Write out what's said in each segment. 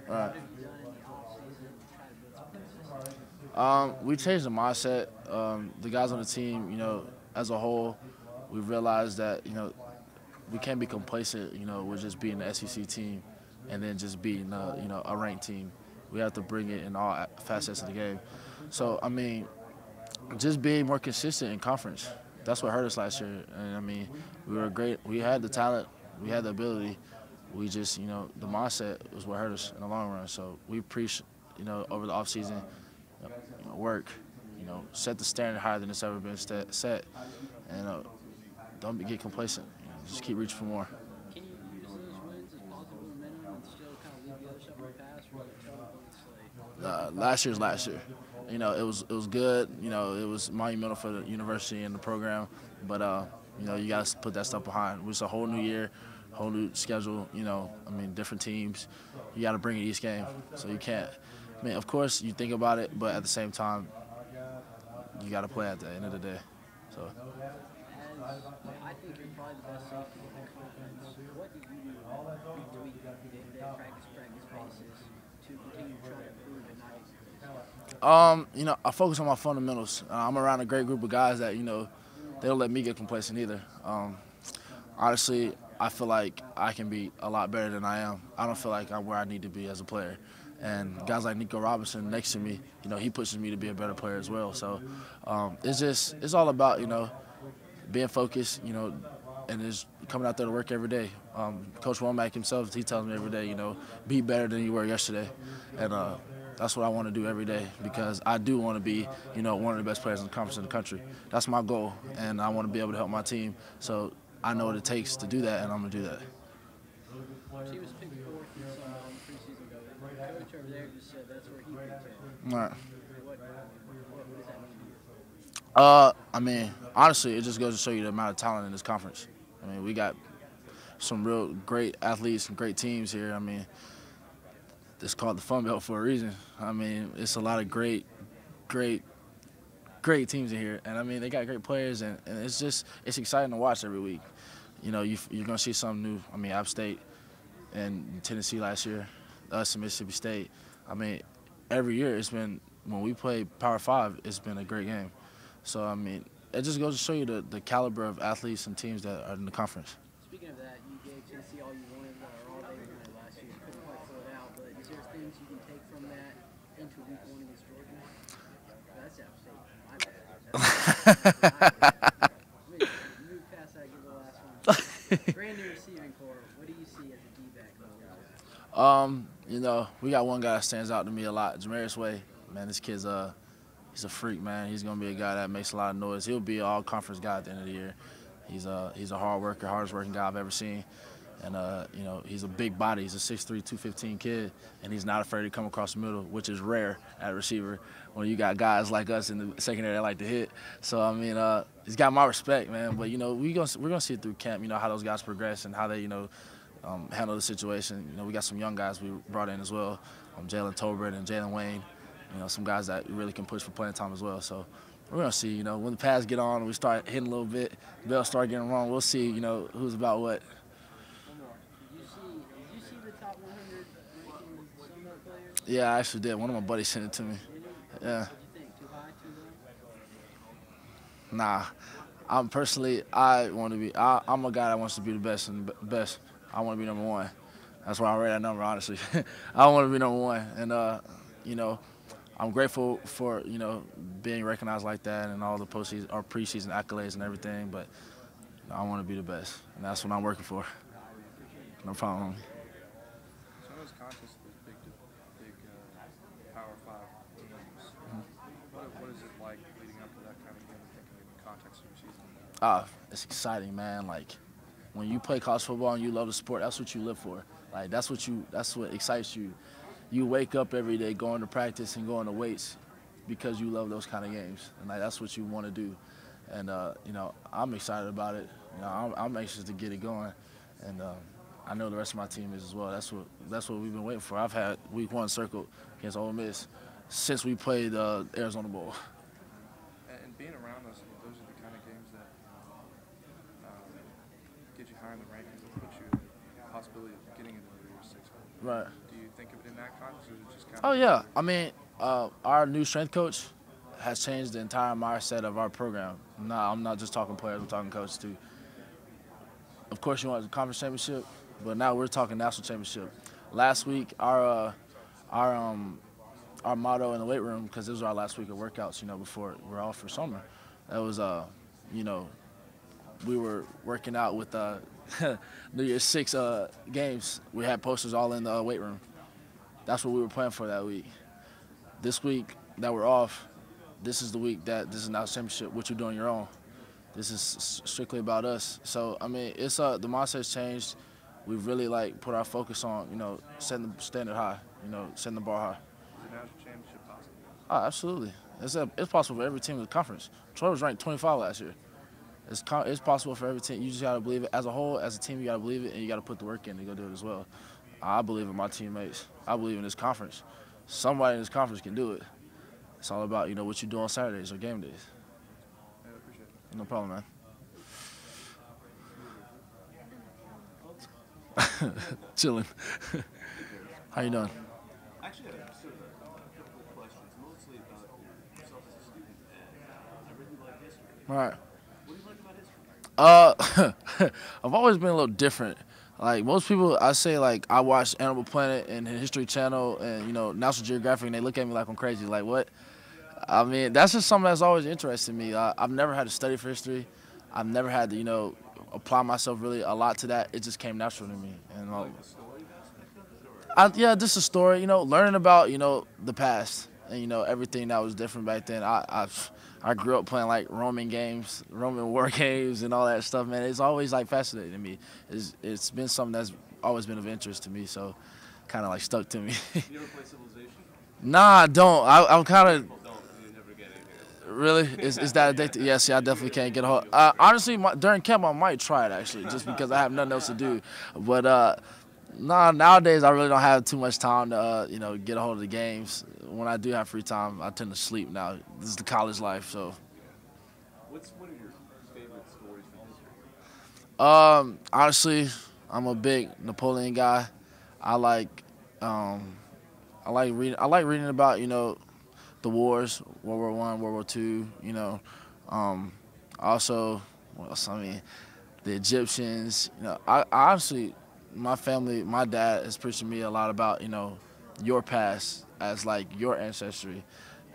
Right. We changed the mindset. The guys on the team, as a whole, we realized that, we can't be complacent, with just being the SEC team and then just being, a ranked team. We have to bring it in all facets of the game. So, I mean, just being more consistent in conference. That's what hurt us last year. And, I mean, we were great. We had the talent. We had the ability. We just, the mindset was what hurt us in the long run. So we preached, over the offseason, work, set the standard higher than it's ever been set, and don't get complacent. Just keep reaching for more. Can you use those wins as positive momentum and still kind of leave the other stuff in the past, or like tell them it's like? Last year's last year. It was good. It was monumental for the university and the program, but you got to put that stuff behind. It was a whole new year, whole new schedule. Different teams. You got to bring it each game, so you can't. Of course, you think about it, but at the same time, you got to play at the end of the day. So. I think you're probably the best safety in the conference. What do you do week to week, day-to-day practice basis to continue to try to improve and not get complacent? I focus on my fundamentals. I'm around a great group of guys that, they don't let me get complacent either. Honestly, I feel like I can be a lot better than I am. I don't feel like I'm where I need to be as a player. And guys like Nico Robinson next to me, he pushes me to be a better player as well. So it's all about, being focused, and just coming out there to work every day. Coach Womack himself, he tells me every day, be better than you were yesterday. And that's what I want to do every day because I do want to be, one of the best players in the conference in the country. That's my goal, and I want to be able to help my team. So I know what it takes to do that, and I'm going to do that. He was picked fourth in some preseason ago. The coach over there just said that's where he picked him. All right. What does that mean to you? Honestly, it just goes to show you the amount of talent in this conference. We got some real great athletes and great teams here. It's called the Fun Belt for a reason. It's a lot of great teams in here, and they got great players, and it's exciting to watch every week. You're gonna see something new. App State and Tennessee last year, us and Mississippi State. Every year when we play Power 5, it's been a great game. So it just goes to show you the caliber of athletes and teams that are in the conference. Speaking of that, you gave Tennessee all you wanted, or all they wanted last year. You couldn't quite pull it out, but is there things you can take from that into week 1 against Georgia? That's App State. My bad. Move past that, give the last one. Brand new receiving core. What do you see as a D-back? We got one guy that stands out to me a lot, Jamarius Way. Man, this kid's he's a freak, man. He's gonna be a guy that makes a lot of noise. He'll be an all-conference guy at the end of the year. He's a hard worker, hardest working guy I've ever seen. And he's a big body. He's a 6'3", 215 kid, and he's not afraid to come across the middle, which is rare at receiver when you got guys like us in the secondary that like to hit. So he's got my respect, man. But we're gonna see it through camp. How those guys progress and how they handle the situation. We got some young guys we brought in as well, Jalen Tolbert and Jalen Wayne. Some guys that really can push for playing time as well. So we're gonna see. When the pads get on and we start hitting a little bit, the bells start getting wrong. We'll see. Who's about what. Did you see the top 100 ranking Sun Belt players? Yeah, I actually did. One of my buddies sent it to me. Yeah. What do you think? Too high, too low? Nah. I'm a guy that wants to be the best and best. I want to be number one. That's why I read that number, honestly. I want to be number one. And, I'm grateful for, being recognized like that and all the postseason or preseason accolades and everything, but I want to be the best, and that's what I'm working for. No problem. Some of those contests with big Power 5 teams, what is it like leading up to that kind of game, thinking in the context of your season? It's exciting, man. Like, when you play college football and you love the sport, that's what you live for. Like, that's what excites you. You wake up every day going to practice and going to weights because you love those kind of games, and that's what you want to do. And I'm excited about it. I'm anxious to get it going, and I know the rest of my team is as well. That's what we've been waiting for. I've had week 1 circled against Ole Miss since we played Arizona Bowl. And being around those are the kind of games that get you higher in the rankings and put you in the possibility of getting into the Reaves 6. Right. Do you think of it in that context, or is it just kind Oh of? yeah, I mean, our new strength coach has changed the entire mindset of our program. No, I'm not just talking players; I'm talking coaches too. Of course, you want the conference championship, but now we're talking national championship. Last week, our our motto in the weight room, because this was our last week of workouts, before we're off for summer, that was you know, we were working out with New Year's Six games. We had posters all in the weight room. That's what we were planning for that week. This week that we're off, this is the week that this is now championship. What you're doing your own. This is strictly about us. So I mean, it's the mindset's changed. We've really put our focus on setting the standard high. Setting the bar high. Is a national championship possible? Oh, absolutely. It's possible for every team in the conference. Troy was ranked 25 last year. It's possible for every team. You just gotta believe it. As a whole, as a team, you gotta believe it, and you gotta put the work in to go do it as well. I believe in my teammates. I believe in this conference. Somebody in this conference can do it. It's all about what you do on Saturdays or game days. Yeah, I appreciate it. No problem, man. Chilling. How you doing? Actually, I have sort of a couple of questions, mostly about yourself as a student. And I really like history. All right. What do you like about history? I've always been a little different. Like most people, I say I watch Animal Planet and History Channel and National Geographic, and they look at me like I'm crazy. Like what? I mean, that's just something that's always interested me. I've never had to study for history. I've never had to apply myself really a lot to that. It just came natural to me. And Like the story aspect of it? Or? yeah, just a story. Learning about the past and everything that was different back then. I grew up playing Roman games, Roman war games, and all that stuff. Man, it's always fascinating to me. It's been something that's always been of interest to me. So, kind of stuck to me. You ever play Civilization? Nah, I don't. I'm kind of. Well, don't. You never get in here. Really? Is that addictive? Yes, yeah, I definitely can't get a hold. Honestly, during camp, I might try it actually, just because I have nothing else to do. But nah, nowadays I really don't have too much time to get a hold of the games. When I do have free time, I tend to sleep now. This is the college life, so. What's one of your favorite stories from history? Honestly, I'm a big Napoleon guy. I like reading. I like reading about the wars, World War I, World War II. Also, what else? I mean, the Egyptians. I honestly, my family, my dad is preaching me a lot about your past as your ancestry,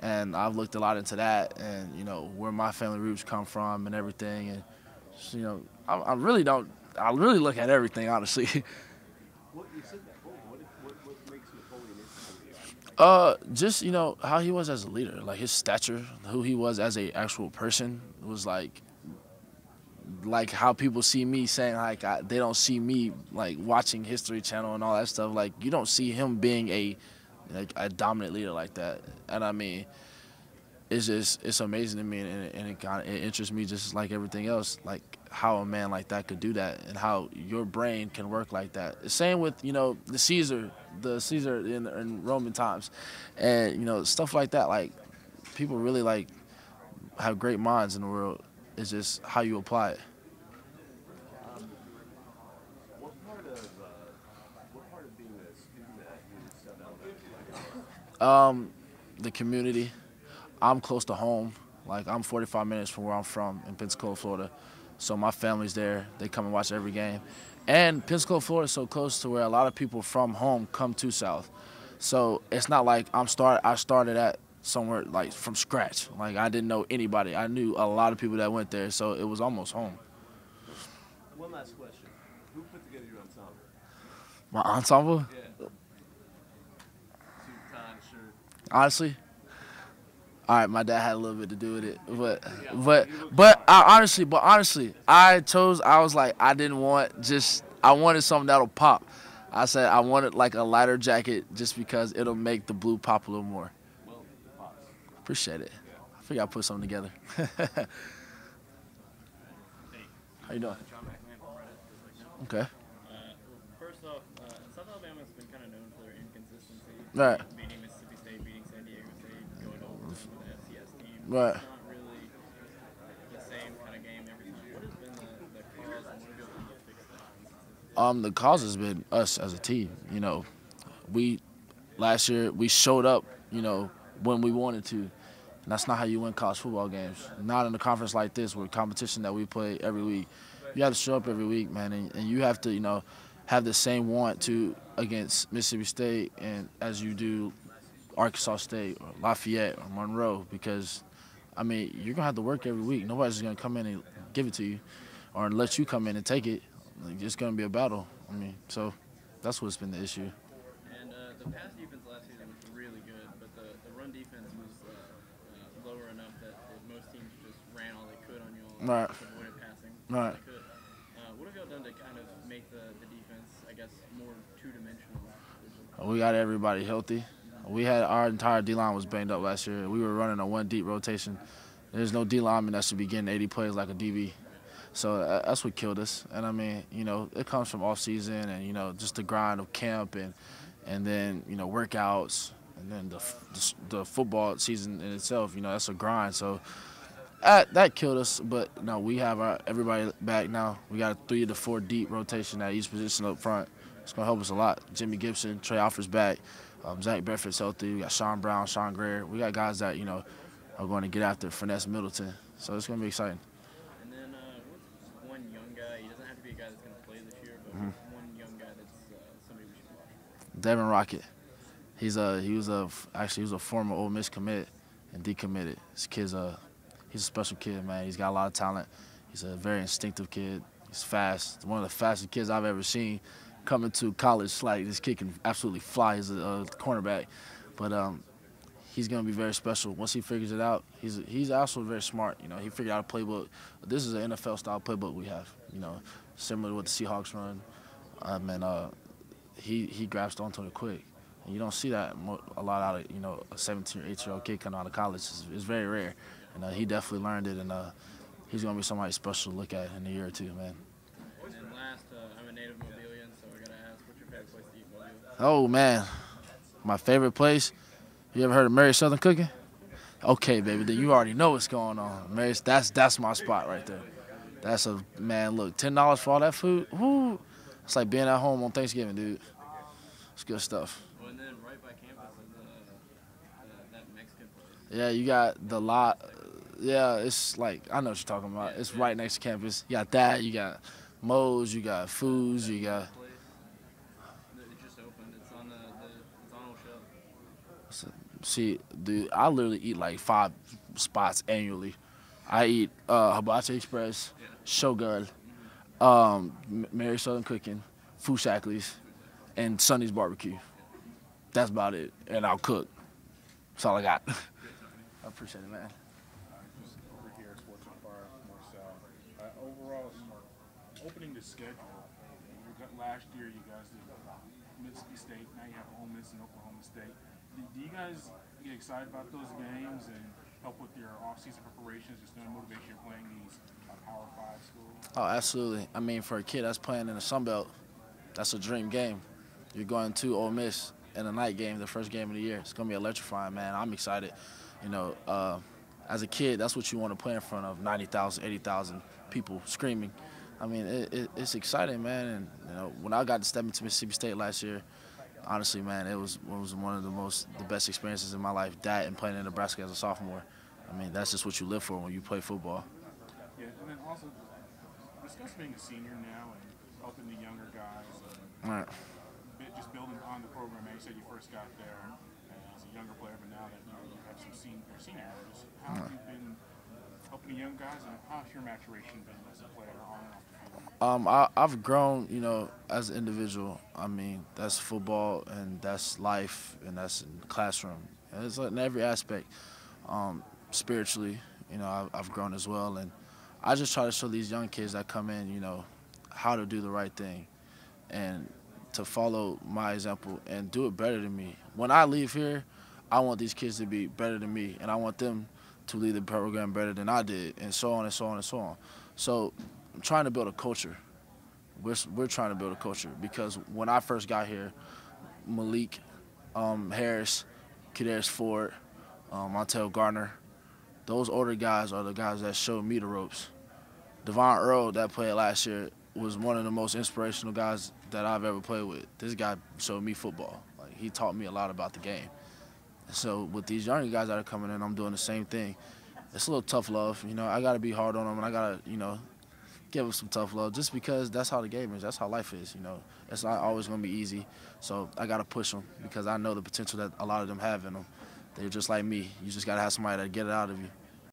and I've looked a lot into that and where my family roots come from and everything, and just, I really don't. I really look at everything honestly. What you said Napoleon. What makes Napoleon interesting to you? Just how he was as a leader, his stature, who he was as a actual person was like how people see me saying they don't see me watching History Channel and all that stuff. You don't see him being a dominant leader like that, and I mean, it's amazing to me, and it interests me just like everything else, how a man like that could do that and how your brain can work like that. The same with the Caesar in Roman times, and stuff like that. People really have great minds in the world. It's just how you apply it. What part of being a student at UCF like? The community. I'm close to home. I'm 45 minutes from where I'm from in Pensacola, Florida. So my family's there. They come and watch every game. And Pensacola, Florida is so close to where a lot of people from home come to South. So it's not like I started at somewhere from scratch. I didn't know anybody. I knew a lot of people that went there, so it was almost home. One last question. Who put together your ensemble? My ensemble? Yeah. Suit, tie, shirt. Honestly, all right, my dad had a little bit to do with it, but honestly, I was like, I wanted something that'll pop. I said I wanted a lighter jacket just because it'll make the blue pop a little more. Well, pops. Appreciate it. I figured I'd put something together. How you doing? John McMahon from Reddit. Okay. First off, South Alabama's been kind of known for their inconsistency. Right. Beating Mississippi State, beating San Diego State, going to overtime with the FCS team. Right. It's not really the same kind of game every time. What has been the cause and what have you done to fix that? The cause has been us as a team. we last year we showed up, when we wanted to. And that's not how you win college football games. Not in a conference like this with competition that we play every week. You have to show up every week, man, and you have to, have the same want to against Mississippi State and as you do Arkansas State or Lafayette or Monroe because, you're going to have to work every week. Nobody's going to come in and give it to you or let you come in and take it. It's going to be a battle. So that's what's been the issue. And the pass defense last season was really good, but the run defense was lower enough that most teams just ran all they could on you all Right. avoided passing. Right. What have y'all done to kind of make the defense, I guess, more two-dimensional? We got everybody healthy. We had our entire D-line was banged up last year. We were running a one deep rotation. There's no D-lineman that should be getting 80 plays like a DB. So that's what killed us. And it comes from off season and just the grind of camp and then workouts and then the football season in itself. That's a grind. So that killed us. But no, we have everybody back now. We got a 3 to 4 deep rotation at each position up front. It's gonna help us a lot. Jimmy Gibson, Trey Alford's back. Zach Bedford's healthy. We got Sean Brown, Sean Greer. We got guys that are going to get after Finesse Middleton. So it's gonna be exciting. And then what's one young guy? He doesn't have to be a guy that's going to play this year, but one young guy that's somebody we should watch for. Devin Rocket. He was a former Ole Miss commit and decommitted. This kid's he's a special kid, man. He's got a lot of talent. He's a very instinctive kid. He's fast. One of the fastest kids I've ever seen. Coming to college, like this kid can absolutely fly as a cornerback, but he's gonna be very special once he figures it out. He's also very smart. He figured out a playbook. This is an NFL style playbook we have. Similar to what the Seahawks run. He grasped onto it quick. And you don't see that a lot out of a 17 or 18-year-old kid coming out of college. It's very rare, and he definitely learned it. And he's gonna be somebody special to look at in a year or two, man. And then last, I'm a native Mobilian, so I gotta ask, what's your favorite place to eat Mobile? Oh man, my favorite place. You ever heard of Mary's Southern Cooking? Okay, baby, then you already know what's going on. Mary's, that's my spot right there. That's look, $10 for all that food. Woo! It's like being at home on Thanksgiving, dude. It's good stuff. Well, and then right by campus is that Mexican place. Yeah, you got the lot. Yeah, it's like I know what you're talking about. It's right next to campus. You got that. You got Moe's. You got Foods. You got. It just opened. It's on it's on Old Shell. See, dude, I literally eat like 5 spots annually. I eat Hibachi Express, Shogun, Mary's Southern Cooking, Food Shackley's, and Sonny's Barbecue. That's about it. And I'll cook. That's all I got. I appreciate it, man. Just over here, Sports on Fire, Marcel. Overall, opening the schedule. Last year, you guys did Mississippi State. Now you have Ole Miss and Oklahoma State. Do you guys get excited about those games and help with your off-season preparations, just knowing motivation you're playing these Power 5 schools? Oh, absolutely. For a kid that's playing in the Sun Belt, that's a dream game. You're going to Ole Miss in a night game, the first game of the year. It's going to be electrifying, man. I'm excited. As a kid, that's what you want to play in front of 90,000, 80,000 people screaming. It's exciting, man. And when I got to step into Mississippi State last year, honestly, man, it was one of the best experiences in my life. That and playing in Nebraska as a sophomore. That's just what you live for when you play football. Yeah, and then also discuss being a senior now and helping the younger guys. Right. Just building on the program. You said you first got there as a younger player, but now that you have some senior years, how have you been helping the young guys, and how's your maturation been as a player on and off the field? I've grown, as an individual. That's football, and that's life, and that's in the classroom. And it's in every aspect. Spiritually, I've grown as well, and I just try to show these young kids that come in, how to do the right thing, and to follow my example and do it better than me. When I leave here, I want these kids to be better than me, and I want them to lead the program better than I did, and so on and so on and so on. So I'm trying to build a culture. We're trying to build a culture because when I first got here, Malik Harris, Kadarius Ford, Montel Gardner, those older guys are the guys that showed me the ropes. Devon Earl, that played last year, was one of the most inspirational guys that I've ever played with. This guy showed me football. he taught me a lot about the game. So with these younger guys that are coming in, I'm doing the same thing. It's a little tough love. You know, I got to be hard on them, and I got to, you know, give them some tough love just because that's how the game is. That's how life is, you know. It's not always going to be easy. So I got to push them because I know the potential that a lot of them have in them. They're just like me. You just got to have somebody that get it out of you.